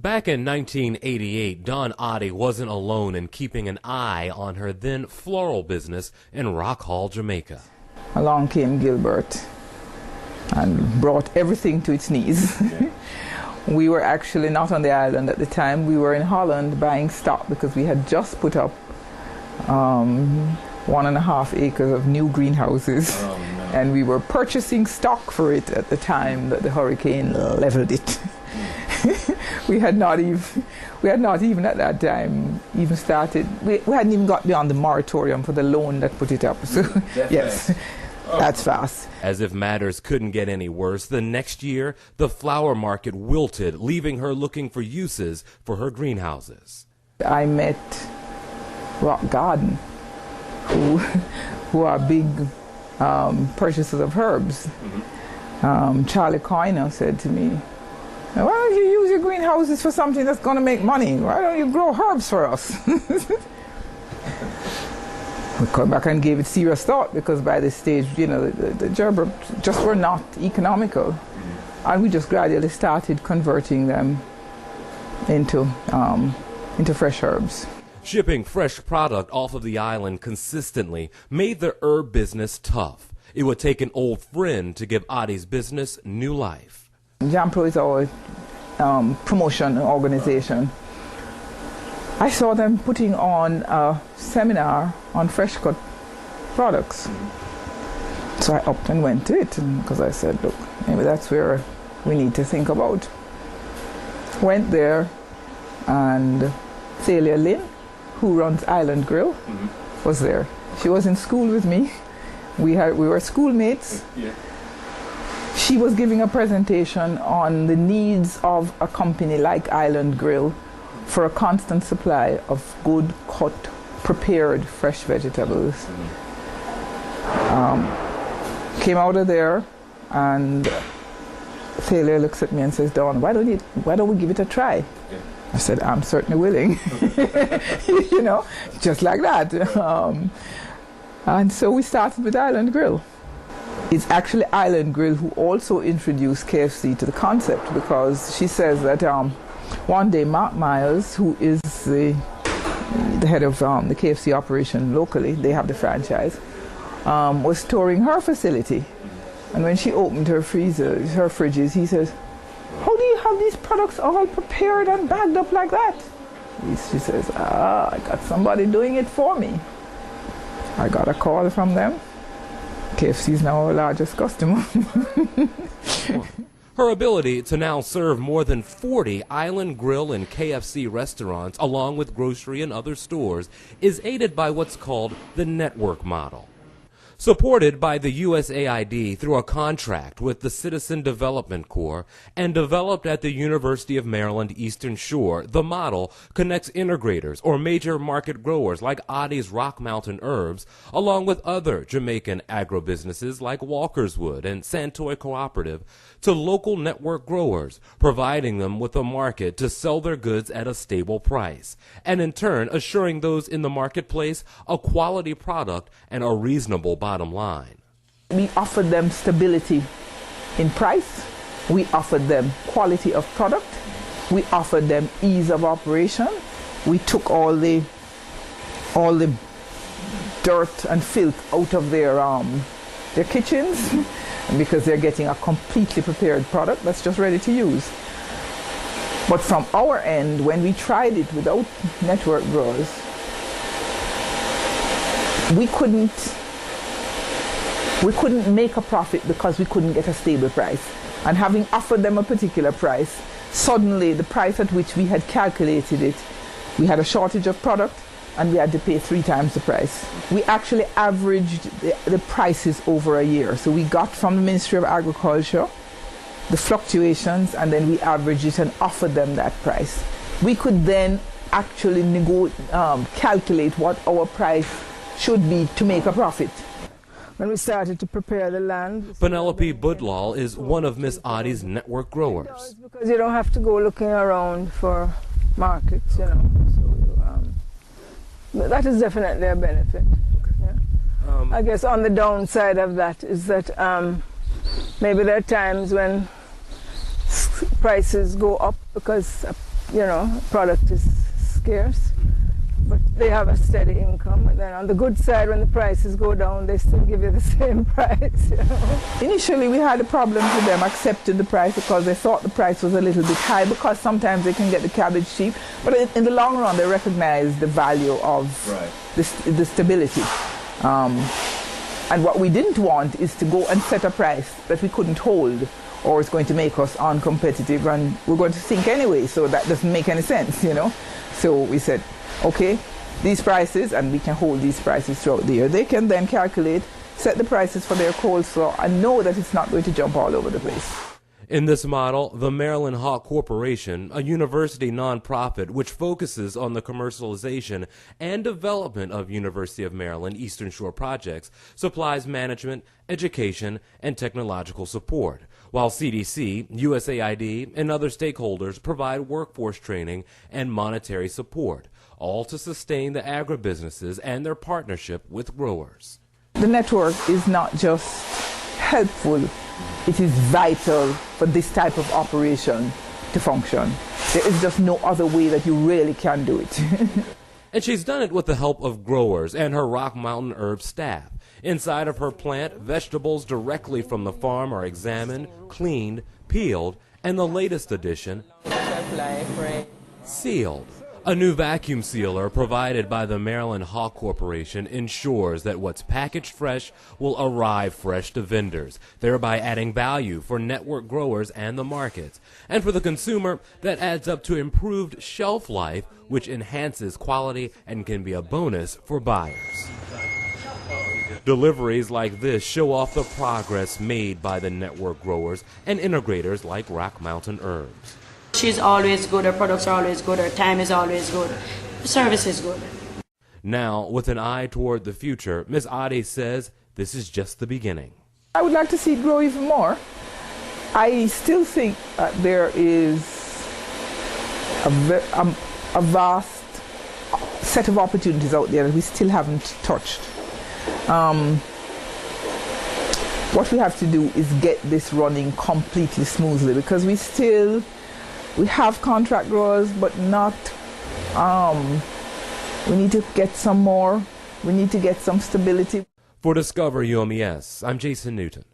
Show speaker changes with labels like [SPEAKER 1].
[SPEAKER 1] Back in 1988, Dawn Oddie wasn't alone in keeping an eye on her then floral business in Rock Hall, Jamaica.
[SPEAKER 2] Along came Gilbert and brought everything to its knees. Yeah. We were actually not on the island at the time. We were in Holland buying stock because we had just put up 1.5 acres of new greenhouses. Oh, no. And we were purchasing stock for it at the time that the hurricane leveled it. We had not even at that time even started. We hadn't even got beyond the moratorium for the loan that put it up. So yes, that's fast.
[SPEAKER 1] As if matters couldn't get any worse, the next year the flower market wilted, leaving her looking for uses for her greenhouses.
[SPEAKER 2] I met Rock Garden, who are big purchasers of herbs. Mm-hmm. Charlie Coyner said to me, "Why don't you use your greenhouses for something that's going to make money? Why don't you grow herbs for us?" We came back and gave it serious thought because by this stage, you know, the gerber just were not economical. Mm-hmm. And we just gradually started converting them into fresh herbs.
[SPEAKER 1] Shipping fresh product off of the island consistently made the herb business tough. It would take an old friend to give Oddie's business new life.
[SPEAKER 2] Jampro is our promotion organization. I saw them putting on a seminar on fresh cut products. So I upped and went to it because I said, look, maybe that's where we need to think about. Went there, and Celia Lynn, who runs Island Grill, was there. She was in school with me. We were schoolmates. Yeah. She was giving a presentation on the needs of a company like Island Grill for a constant supply of good, cut, prepared, fresh vegetables. Came out of there, and Celia looks at me and says, "Dawn, why don't we give it a try?" Yeah. I said, "I'm certainly willing." You know, just like that. And so we started with Island Grill. It's actually Island Grill who also introduced KFC to the concept, because she says that one day Mark Myers, who is the head of the KFC operation locally, they have the franchise, was touring her facility. And when she opened her freezers, her fridges, he says, "How do you have these products all prepared and bagged up like that?" She says, "I got somebody doing it for me." I got a call from them. KFC is now our largest customer.
[SPEAKER 1] Her ability to now serve more than 40 Island Grill and KFC restaurants, along with grocery and other stores, is aided by what's called the network model. Supported by the USAID through a contract with the Citizen Development Corps and developed at the University of Maryland Eastern Shore, the model connects integrators or major market growers like Oddie's Rock Mountain Herbs, along with other Jamaican agribusinesses like Walkerswood and Santoy Cooperative, to local network growers, providing them with a market to sell their goods at a stable price, and in turn assuring those in the marketplace a quality product and a reasonable bottom line.
[SPEAKER 2] We offered them stability in price. We offered them quality of product. We offered them ease of operation. We took all the dirt and filth out of their kitchens, because they're getting a completely prepared product that's just ready to use. But from our end, when we tried it without network growers, we couldn't make a profit because we couldn't get a stable price. And having offered them a particular price, suddenly the price at which we had calculated it, we had a shortage of product and we had to pay 3 times the price. We actually averaged the prices over a year. So we got from the Ministry of Agriculture the fluctuations, and then we averaged it and offered them that price. We could then actually calculate what our price should be to make a profit. When we started to prepare the land...
[SPEAKER 1] Penelope Budlal is one of Miss Oddie's network growers.
[SPEAKER 2] Because you don't have to go looking around for markets, you know. So, that is definitely a benefit. Okay. Yeah. I guess on the downside of that is that maybe there are times when prices go up because you know, product is scarce, but they have a steady income. And then on the good side, when the prices go down, they still give you the same price. You know? Initially, we had a problem with them accepting the price because they thought the price was a little bit high, because sometimes they can get the cabbage cheap. But in the long run, they recognize the value of the stability. And what we didn't want is to go and set a price that we couldn't hold, or it's going to make us uncompetitive, and we're going to sink anyway, so that doesn't make any sense, you know. So we said, okay, these prices, and we can hold these prices throughout the year. They can then calculate, set the prices for their coleslaw, and know that it's not going to jump all over the place.
[SPEAKER 1] In this model, the Maryland Hawk Corporation, a university nonprofit which focuses on the commercialization and development of University of Maryland Eastern Shore projects, supplies management, education, and technological support, while CDC, USAID, and other stakeholders provide workforce training and monetary support, all to sustain the agribusinesses and their partnership with growers.
[SPEAKER 2] The network is not just helpful, it is vital for this type of operation to function. There is just no other way that you really can do it.
[SPEAKER 1] And she's done it with the help of growers and her Rock Mountain Herb staff. Inside of her plant, vegetables directly from the farm are examined, cleaned, peeled, and the latest addition, sealed. A new vacuum sealer provided by the Maryland Hawk Corporation ensures that what's packaged fresh will arrive fresh to vendors, thereby adding value for network growers and the markets. And for the consumer, that adds up to improved shelf life, which enhances quality and can be a bonus for buyers. Deliveries like this show off the progress made by the network growers and integrators like Rock Mountain Herbs.
[SPEAKER 3] She's always good, her products are always good, her time is always good, the service is good.
[SPEAKER 1] Now, with an eye toward the future, Ms. Ade says this is just the beginning.
[SPEAKER 2] I would like to see it grow even more. I still think that there is a vast set of opportunities out there that we still haven't touched. What we have to do is get this running completely smoothly, because we have contract growers, but not, we need to get some more, we need to get some stability.
[SPEAKER 1] For Discover UMES, I'm Jason Newton.